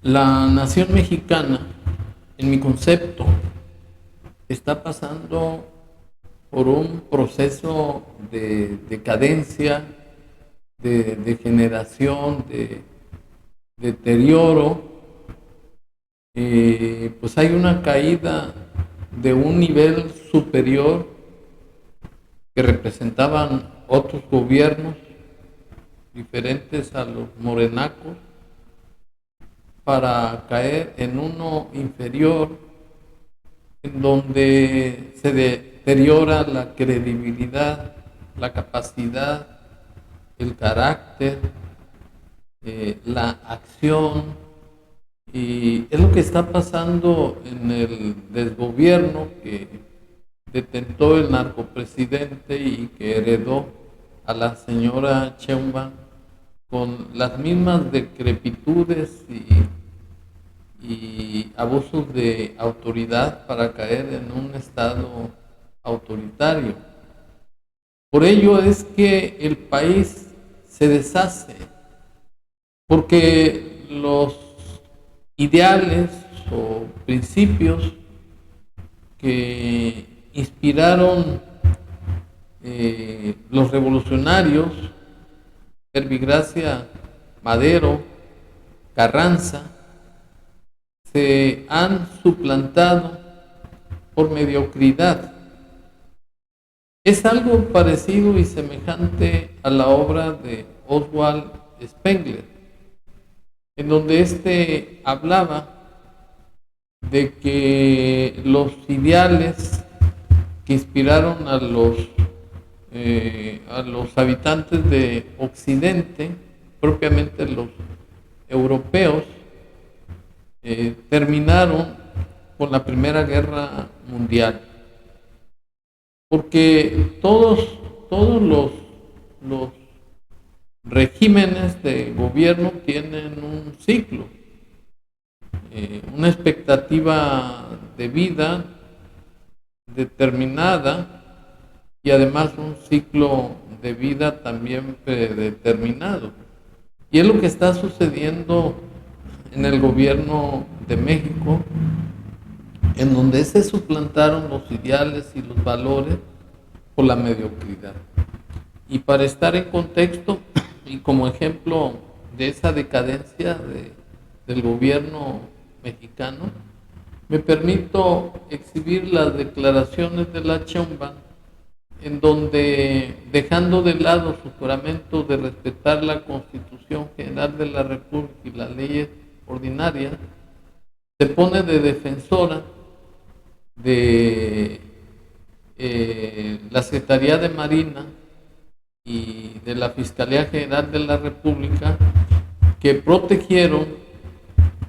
La nación mexicana, en mi concepto, está pasando por un proceso de decadencia, de degeneración, de deterioro. Pues hay una caída de un nivel superior que representaban otros gobiernos diferentes a los morenacos, para caer en uno inferior, en donde se deteriora la credibilidad, la capacidad, el carácter, la acción, y es lo que está pasando en el desgobierno que detentó el narcopresidente y que heredó a la señora Sheinbaum, con las mismas decrepitudes y abusos de autoridad para caer en un estado autoritario. Por ello es que el país se deshace, porque los ideales o principios que inspiraron los revolucionarios, Herbigracia, Madero, Carranza, se han suplantado por mediocridad. Es algo parecido y semejante a la obra de Oswald Spengler, en donde éste hablaba de que los ideales que inspiraron a los habitantes de Occidente, propiamente los europeos, terminaron con la Primera Guerra Mundial, porque todos los regímenes de gobierno tienen un ciclo, una expectativa de vida determinada, y además un ciclo de vida también predeterminado. Y es lo que está sucediendo en el gobierno de México, en donde se suplantaron los ideales y los valores por la mediocridad. Y para estar en contexto y como ejemplo de esa decadencia del gobierno mexicano, me permito exhibir las declaraciones de la Sheinbaum, en donde, dejando de lado su juramento de respetar la Constitución General de la República y las leyes ordinarias, se pone de defensora de la Secretaría de Marina y de la Fiscalía General de la República, que protegieron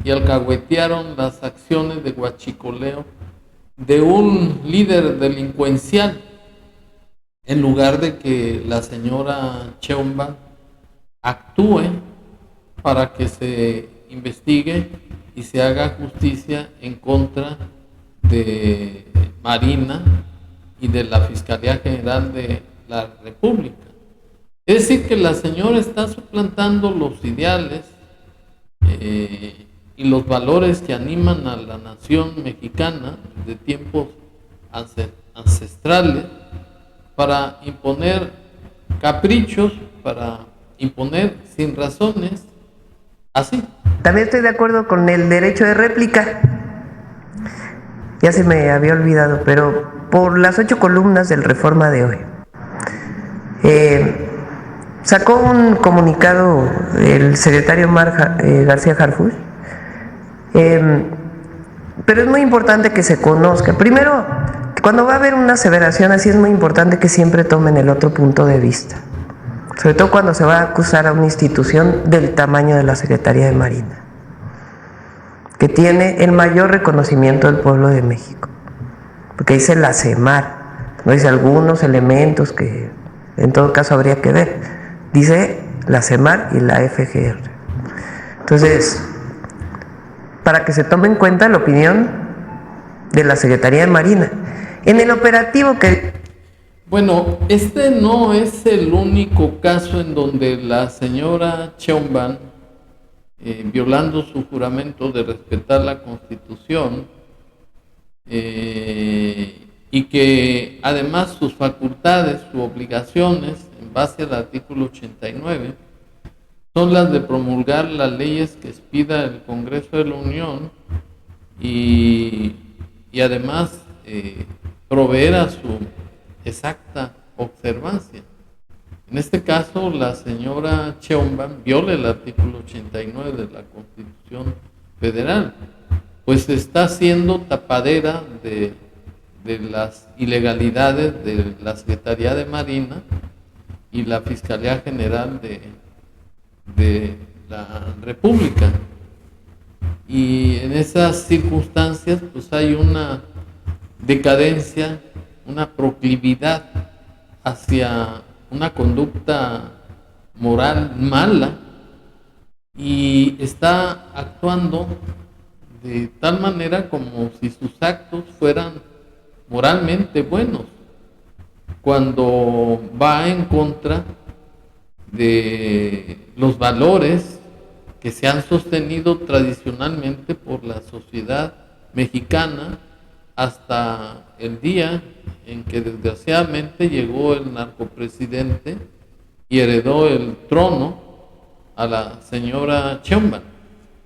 y alcahuetearon las acciones de huachicoleo de un líder delincuencial, en lugar de que la señora Sheinbaum actúe para que se investigue y se haga justicia en contra de Marina y de la Fiscalía General de la República. Es decir, que la señora está suplantando los ideales y los valores que animan a la nación mexicana de tiempos ancestrales, para imponer caprichos, para imponer sin razones, así. También estoy de acuerdo con el derecho de réplica. Ya se me había olvidado, pero por las 8 columnas del Reforma de hoy. Sacó un comunicado el secretario García Harfuch, pero es muy importante que se conozca. Primero, cuando va a haber una aseveración así, es muy importante que siempre tomen el otro punto de vista, sobre todo cuando se va a acusar a una institución del tamaño de la Secretaría de Marina, que tiene el mayor reconocimiento del pueblo de México, porque dice la CEMAR, no dice algunos elementos que en todo caso habría que ver, dice la CEMAR y la FGR. Entonces, para que se tome en cuenta la opinión de la Secretaría de Marina. En el operativo que... Bueno, este no es el único caso en donde la señora Sheinbaum violando su juramento de respetar la Constitución, y que además sus facultades, sus obligaciones, en base al artículo 89, son las de promulgar las leyes que expida el Congreso de la Unión y además proveer a su exacta observancia. En este caso, la señora Sheinbaum viola el artículo 89 de la Constitución Federal, pues está siendo tapadera de las ilegalidades de la Secretaría de Marina y la Fiscalía General de la República. Y en esas circunstancias pues hay una decadencia, una proclividad hacia una conducta moral mala, y está actuando de tal manera como si sus actos fueran moralmente buenos, cuando va en contra de los valores que se han sostenido tradicionalmente por la sociedad mexicana hasta el día en que desgraciadamente llegó el narcopresidente y heredó el trono a la señora Sheinbaum.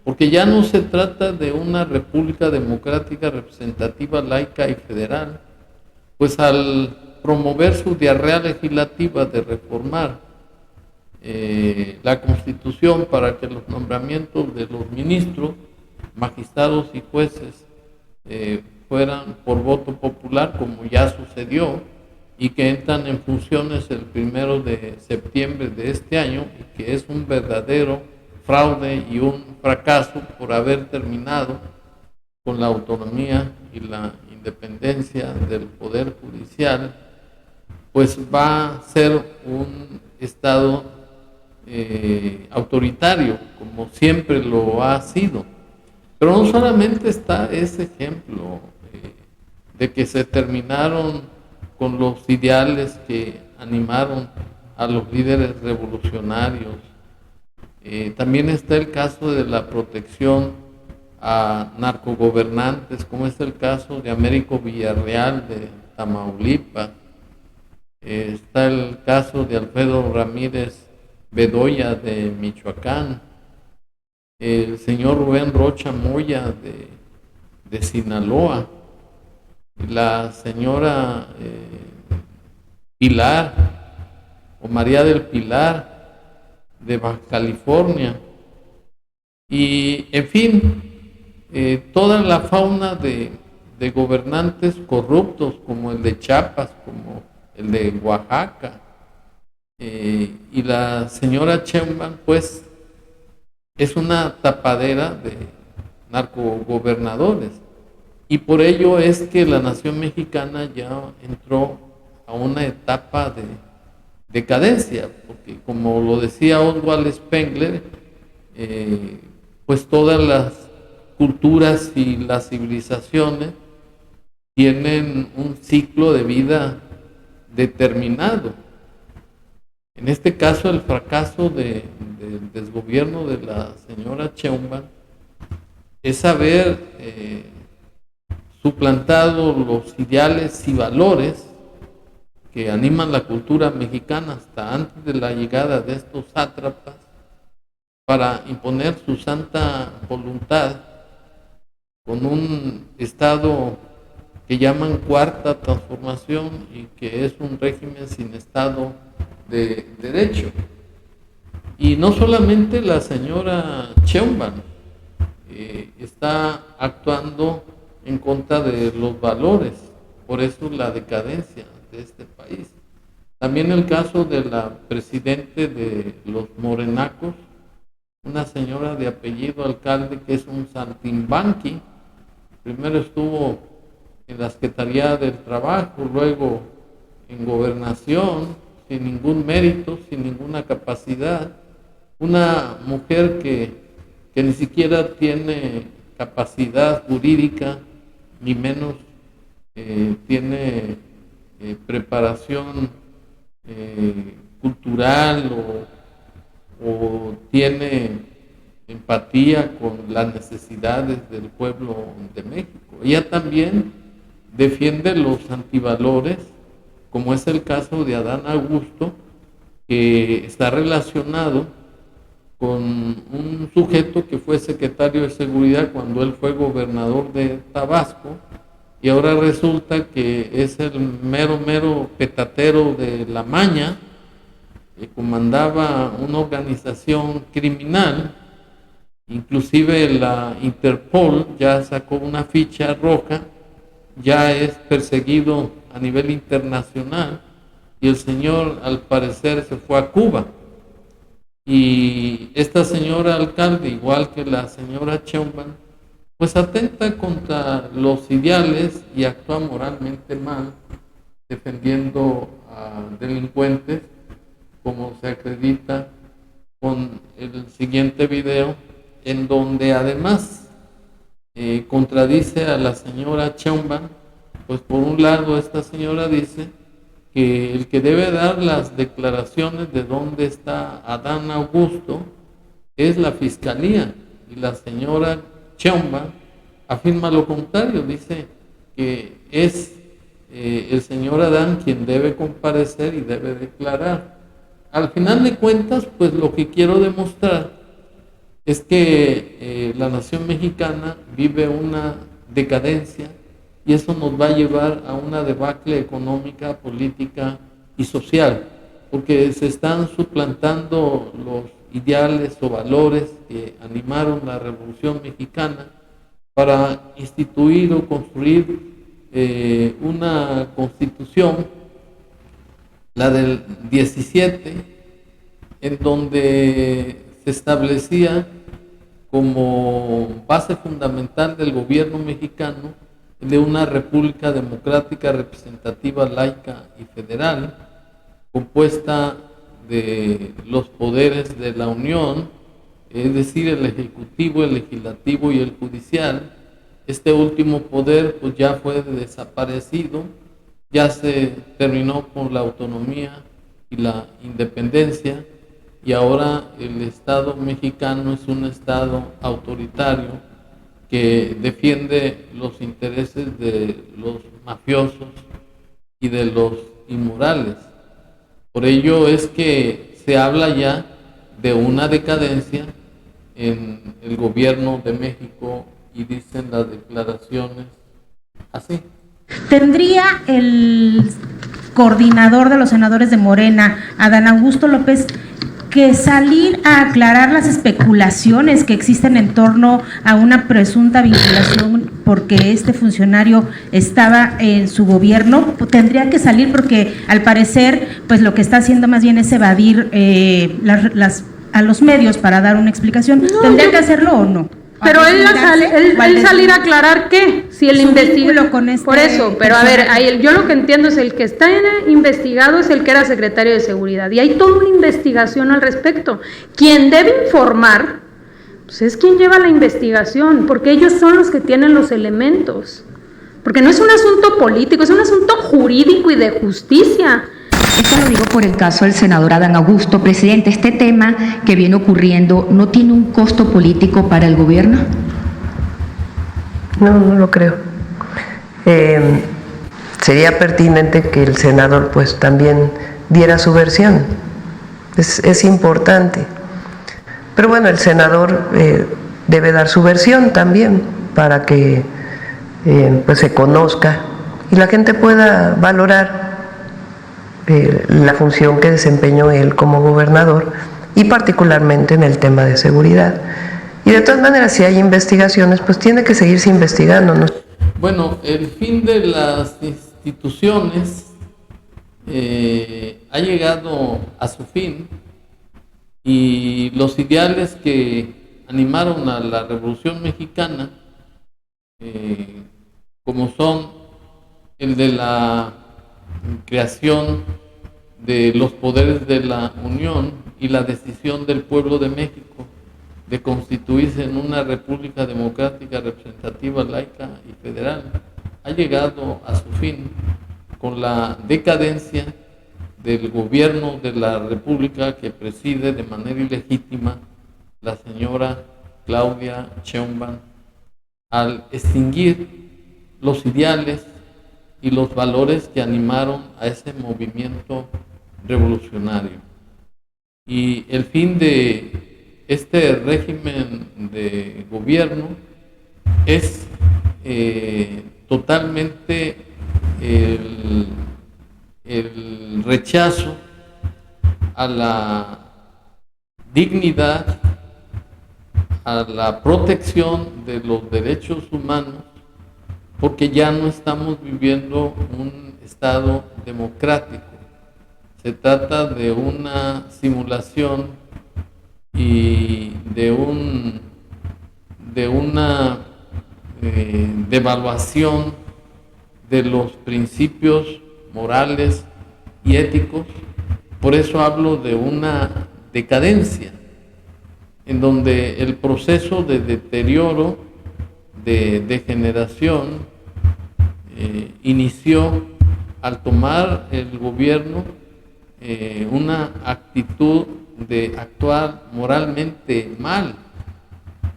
Porque ya no se trata de una república democrática representativa, laica y federal, pues al promover su diarrea legislativa de reformar la Constitución para que los nombramientos de los ministros, magistrados y jueces fueran por voto popular, como ya sucedió, y que entran en funciones el 1 de septiembre de este año, y que es un verdadero fraude y un fracaso por haber terminado con la autonomía y la independencia del Poder Judicial, pues va a ser un Estado autoritario, como siempre lo ha sido. Pero no solamente está ese ejemplo de que se terminaron con los ideales que animaron a los líderes revolucionarios. También está el caso de la protección a narcogobernantes, como es el caso de Américo Villarreal de Tamaulipas. Está el caso de Alfredo Ramírez Bedoya de Michoacán, el señor Rubén Rocha Moya de Sinaloa, la señora Pilar o María del Pilar de Baja California, y en fin, toda la fauna de gobernantes corruptos, como el de Chiapas, como el de Oaxaca, y la señora Sheinbaum pues es una tapadera de narcogobernadores, y por ello es que la nación mexicana ya entró a una etapa de decadencia, porque como lo decía Oswald Spengler, pues todas las culturas y las civilizaciones tienen un ciclo de vida determinado. En este caso, el fracaso del desgobierno de la señora Sheinbaum es haber suplantado los ideales y valores que animan la cultura mexicana hasta antes de la llegada de estos sátrapas, para imponer su santa voluntad con un Estado que llaman Cuarta Transformación y que es un régimen sin Estado de Derecho. Y no solamente la señora Sheinbaum está actuando en contra de los valores, por eso la decadencia de este país. También el caso de la presidente de los morenacos, una señora de apellido Alcalde, que es un saltimbanqui. Primero estuvo en la Secretaría del Trabajo, luego en Gobernación, sin ningún mérito, sin ninguna capacidad. Una mujer que ni siquiera tiene capacidad jurídica, ni menos tiene preparación cultural o tiene empatía con las necesidades del pueblo de México. Ella también defiende los antivalores, como es el caso de Adán Augusto, que está relacionado con un sujeto que fue secretario de Seguridad cuando él fue gobernador de Tabasco, y ahora resulta que es el mero petatero de la maña, que comandaba una organización criminal. Inclusive la Interpol ya sacó una ficha roja, ya es perseguido a nivel internacional, y el señor al parecer se fue a Cuba. Y esta señora alcalde, igual que la señora Sheinbaum, pues atenta contra los ideales y actúa moralmente mal, defendiendo a delincuentes, como se acredita con el siguiente video, en donde además contradice a la señora Sheinbaum. Pues por un lado esta señora dice que el que debe dar las declaraciones de dónde está Adán Augusto es la fiscalía, y la señora Sheinbaum afirma lo contrario, dice que es el señor Adán quien debe comparecer y debe declarar. Al final de cuentas, pues lo que quiero demostrar es que la nación mexicana vive una decadencia, y eso nos va a llevar a una debacle económica, política y social, porque se están suplantando los ideales o valores que animaron la Revolución Mexicana para instituir o construir una constitución, la del 17, en donde se establecía como base fundamental del gobierno mexicano de una república democrática, representativa, laica y federal, compuesta de los poderes de la Unión, es decir, el ejecutivo, el legislativo y el judicial. Este último poder pues ya fue desaparecido, ya se terminó con la autonomía y la independencia, y ahora el Estado mexicano es un Estado autoritario que defiende los intereses de los mafiosos y de los inmorales. Por ello es que se habla ya de una decadencia en el gobierno de México, y dicen las declaraciones así. ¿Tendría el coordinador de los senadores de Morena, Adán Augusto López, que salir a aclarar las especulaciones que existen en torno a una presunta vinculación porque este funcionario estaba en su gobierno? Tendría que salir porque al parecer pues lo que está haciendo más bien es evadir a los medios para dar una explicación. No, ¿tendría que hacerlo o no? Pero él salir a aclarar qué, si el investigado con este por eso, pero a ver, yo lo que entiendo es el que está investigado es el que era secretario de Seguridad, y hay toda una investigación al respecto. Quien debe informar, pues es quien lleva la investigación, porque ellos son los que tienen los elementos, porque no es un asunto político, es un asunto jurídico y de justicia. Esto lo digo por el caso del senador Adán Augusto. Presidente, ¿este tema que viene ocurriendo no tiene un costo político para el gobierno? No, no lo creo. Sería pertinente que el senador pues también diera su versión. Es importante. Pero bueno, el senador debe dar su versión también para que pues se conozca y la gente pueda valorar la función que desempeñó él como gobernador, y particularmente en el tema de seguridad. Y de todas maneras, si hay investigaciones, pues tiene que seguirse investigando, ¿no? Bueno, el fin de las instituciones ha llegado a su fin, y los ideales que animaron a la Revolución Mexicana, como son el de la creación de los poderes de la Unión y la decisión del pueblo de México de constituirse en una república democrática, representativa, laica y federal, ha llegado a su fin con la decadencia del gobierno de la república que preside de manera ilegítima la señora Claudia Sheinbaum al extinguir los ideales y los valores que animaron a ese movimiento revolucionario. Y el fin de este régimen de gobierno es totalmente el rechazo a la dignidad, a la protección de los derechos humanos, porque ya no estamos viviendo un Estado democrático. Se trata de una simulación y de una devaluación de los principios morales y éticos. Por eso hablo de una decadencia, en donde el proceso de deterioro, de degeneración, inició al tomar el gobierno una actitud de actuar moralmente mal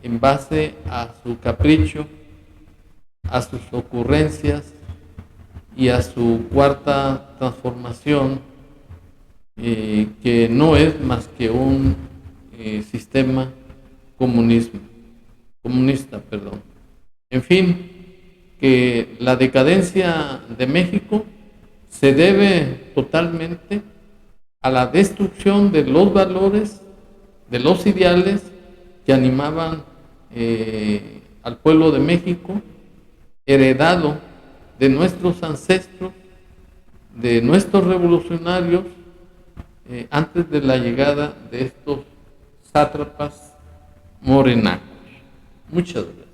en base a su capricho, a sus ocurrencias y a su cuarta transformación, que no es más que un sistema comunista. En fin, que la decadencia de México se debe totalmente a la destrucción de los valores, de los ideales que animaban al pueblo de México, heredado de nuestros ancestros, de nuestros revolucionarios, antes de la llegada de estos sátrapas morenacos. Muchas gracias.